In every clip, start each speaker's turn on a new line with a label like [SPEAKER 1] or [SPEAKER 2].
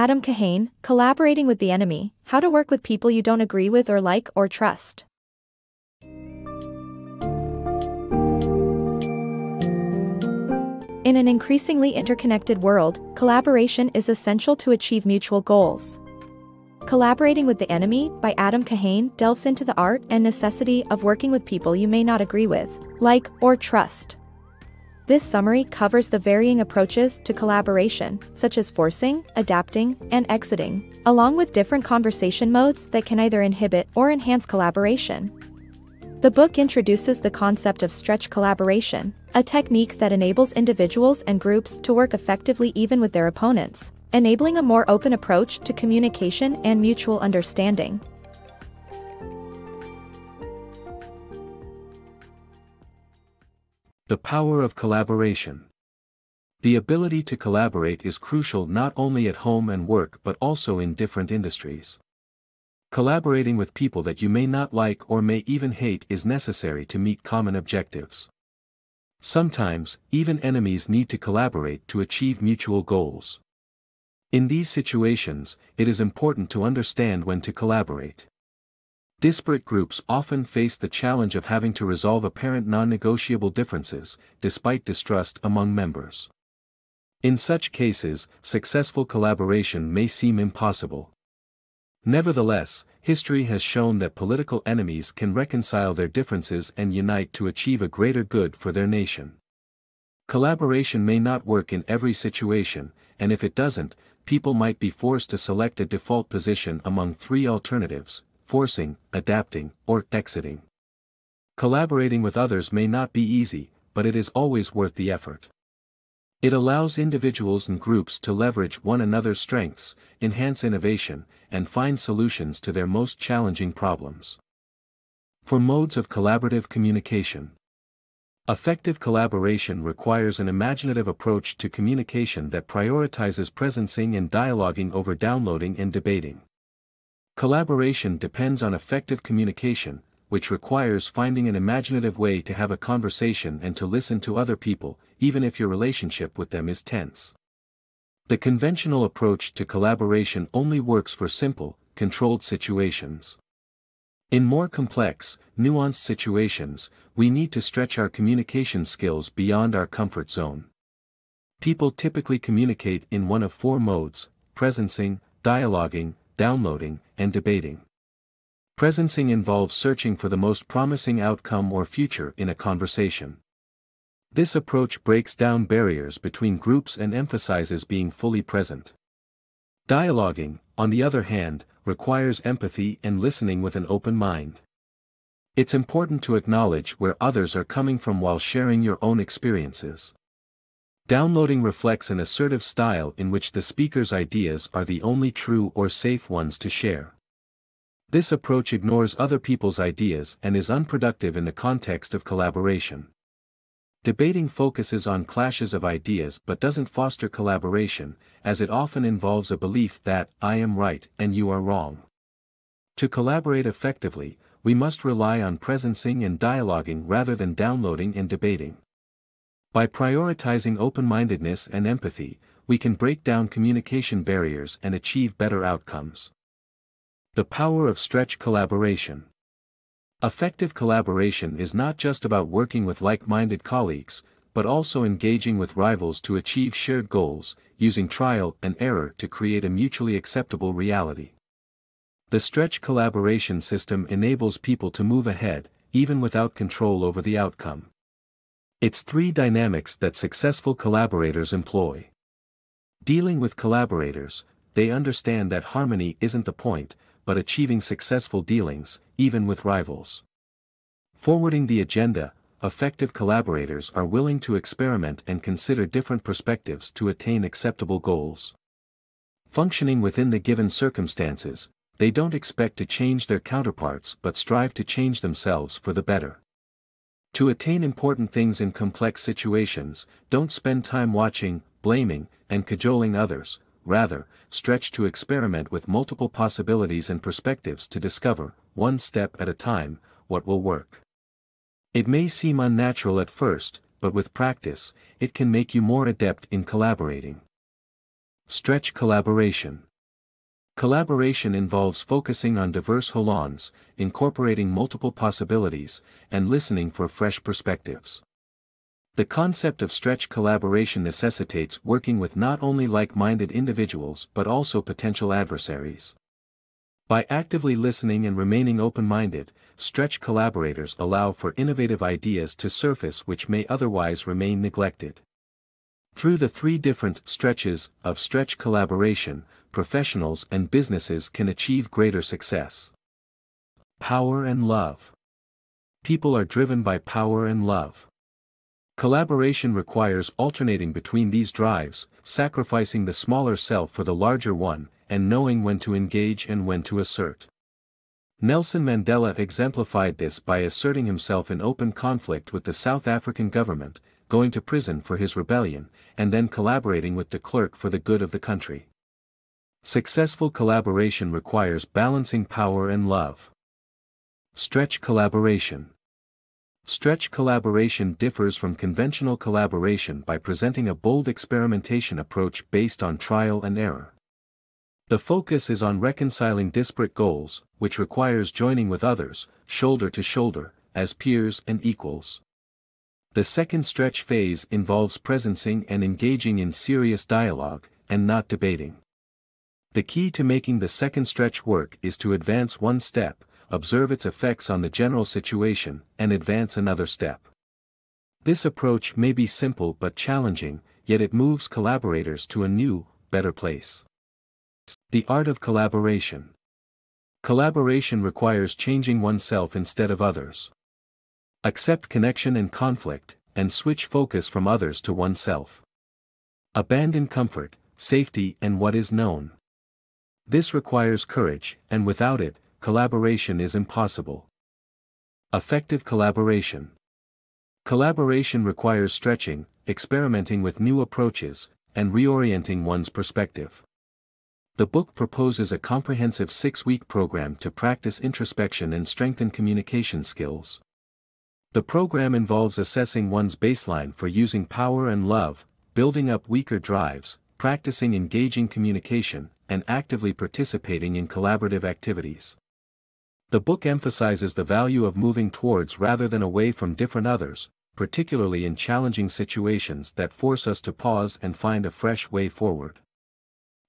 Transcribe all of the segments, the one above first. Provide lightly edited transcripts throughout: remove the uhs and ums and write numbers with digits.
[SPEAKER 1] Adam Kahane, Collaborating with the Enemy, How to Work with People You Don't Agree with or Like or Trust. In an increasingly interconnected world, collaboration is essential to achieve mutual goals. Collaborating with the Enemy by Adam Kahane delves into the art and necessity of working with people you may not agree with, like, or trust. This summary covers the varying approaches to collaboration, such as forcing, adapting, and exiting, along with different conversation modes that can either inhibit or enhance collaboration. The book introduces the concept of stretch collaboration, a technique that enables individuals and groups to work effectively even with their opponents, enabling a more open approach to communication and mutual understanding.
[SPEAKER 2] The power of collaboration. The ability to collaborate is crucial not only at home and work but also in different industries. Collaborating with people that you may not like or may even hate is necessary to meet common objectives. Sometimes, even enemies need to collaborate to achieve mutual goals. In these situations, it is important to understand when to collaborate. Disparate groups often face the challenge of having to resolve apparent non-negotiable differences, despite distrust among members. In such cases, successful collaboration may seem impossible. Nevertheless, history has shown that political enemies can reconcile their differences and unite to achieve a greater good for their nation. Collaboration may not work in every situation, and if it doesn't, people might be forced to select a default position among three alternatives: forcing, adapting, or exiting. Collaborating with others may not be easy, but it is always worth the effort. It allows individuals and groups to leverage one another's strengths, enhance innovation, and find solutions to their most challenging problems. For modes of collaborative communication. Effective collaboration requires an imaginative approach to communication that prioritizes presencing and dialoguing over downloading and debating. Collaboration depends on effective communication, which requires finding an imaginative way to have a conversation and to listen to other people, even if your relationship with them is tense. The conventional approach to collaboration only works for simple, controlled situations. In more complex, nuanced situations, we need to stretch our communication skills beyond our comfort zone. People typically communicate in one of four modes: presencing, dialoguing, downloading, and debating. Presencing involves searching for the most promising outcome or future in a conversation. This approach breaks down barriers between groups and emphasizes being fully present. Dialoguing, on the other hand, requires empathy and listening with an open mind. It's important to acknowledge where others are coming from while sharing your own experiences. Downloading reflects an assertive style in which the speaker's ideas are the only true or safe ones to share. This approach ignores other people's ideas and is unproductive in the context of collaboration. Debating focuses on clashes of ideas but doesn't foster collaboration, as it often involves a belief that I am right and you are wrong. To collaborate effectively, we must rely on presencing and dialoguing rather than downloading and debating. By prioritizing open-mindedness and empathy, we can break down communication barriers and achieve better outcomes. The power of stretch collaboration. Effective collaboration is not just about working with like-minded colleagues, but also engaging with rivals to achieve shared goals, using trial and error to create a mutually acceptable reality. The stretch collaboration system enables people to move ahead, even without control over the outcome. It's three dynamics that successful collaborators employ. Dealing with collaborators, they understand that harmony isn't the point, but achieving successful dealings, even with rivals. Forwarding the agenda, effective collaborators are willing to experiment and consider different perspectives to attain acceptable goals. Functioning within the given circumstances, they don't expect to change their counterparts but strive to change themselves for the better. To attain important things in complex situations, don't spend time watching, blaming, and cajoling others. Rather, stretch to experiment with multiple possibilities and perspectives to discover, one step at a time, what will work. It may seem unnatural at first, but with practice, it can make you more adept in collaborating. Stretch collaboration. Collaboration involves focusing on diverse holons, incorporating multiple possibilities, and listening for fresh perspectives. The concept of stretch collaboration necessitates working with not only like-minded individuals but also potential adversaries. By actively listening and remaining open-minded, stretch collaborators allow for innovative ideas to surface which may otherwise remain neglected. Through the three different stretches of stretch collaboration, professionals and businesses can achieve greater success. Power and love. People are driven by power and love. Collaboration requires alternating between these drives, sacrificing the smaller self for the larger one, and knowing when to engage and when to assert. Nelson Mandela exemplified this by asserting himself in open conflict with the South African government, going to prison for his rebellion, and then collaborating with de Klerk for the good of the country. Successful collaboration requires balancing power and love. Stretch collaboration. Stretch collaboration differs from conventional collaboration by presenting a bold experimentation approach based on trial and error. The focus is on reconciling disparate goals, which requires joining with others, shoulder to shoulder, as peers and equals. The second stretch phase involves presencing and engaging in serious dialogue, and not debating. The key to making the second stretch work is to advance one step, observe its effects on the general situation, and advance another step. This approach may be simple but challenging, yet it moves collaborators to a new, better place. The art of collaboration. Collaboration requires changing oneself instead of others. Accept connection and conflict, and switch focus from others to oneself. Abandon comfort, safety and what is known. This requires courage, and without it, collaboration is impossible. Effective collaboration. Collaboration requires stretching, experimenting with new approaches, and reorienting one's perspective. The book proposes a comprehensive 6-week program to practice introspection and strengthen communication skills. The program involves assessing one's baseline for using power and love, building up weaker drives, practicing engaging communication, and actively participating in collaborative activities. The book emphasizes the value of moving towards rather than away from different others, particularly in challenging situations that force us to pause and find a fresh way forward.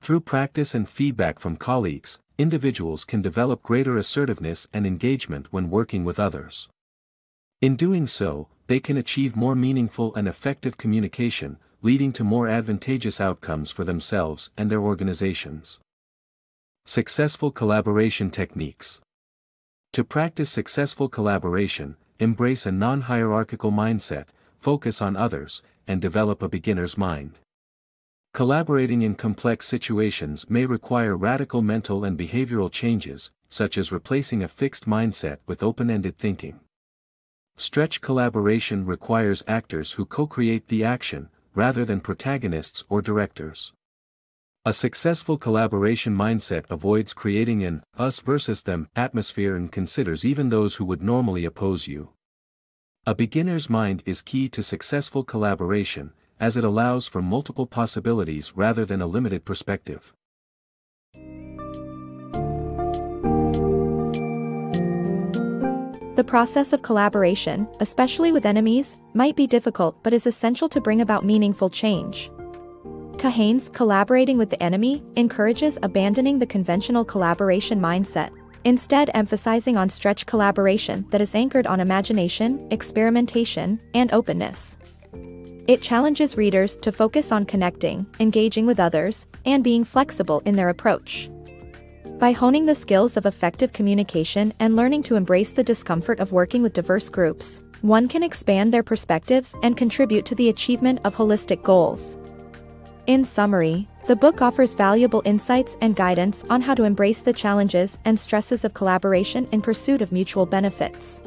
[SPEAKER 2] Through practice and feedback from colleagues, individuals can develop greater assertiveness and engagement when working with others. In doing so, they can achieve more meaningful and effective communication, leading to more advantageous outcomes for themselves and their organizations. Successful collaboration techniques. To practice successful collaboration, embrace a non-hierarchical mindset, focus on others, and develop a beginner's mind. Collaborating in complex situations may require radical mental and behavioral changes, such as replacing a fixed mindset with open-ended thinking. Stretch collaboration requires actors who co-create the action, rather than protagonists or directors. A successful collaboration mindset avoids creating an us versus them atmosphere and considers even those who would normally oppose you. A beginner's mind is key to successful collaboration, as it allows for multiple possibilities rather than a limited perspective.
[SPEAKER 1] The process of collaboration, especially with enemies, might be difficult but is essential to bring about meaningful change. Kahane's collaborating with the enemy encourages abandoning the conventional collaboration mindset, instead emphasizing on stretch collaboration that is anchored on imagination, experimentation, and openness. It challenges readers to focus on connecting, engaging with others, and being flexible in their approach. By honing the skills of effective communication and learning to embrace the discomfort of working with diverse groups, one can expand their perspectives and contribute to the achievement of holistic goals. In summary, the book offers valuable insights and guidance on how to embrace the challenges and stresses of collaboration in pursuit of mutual benefits.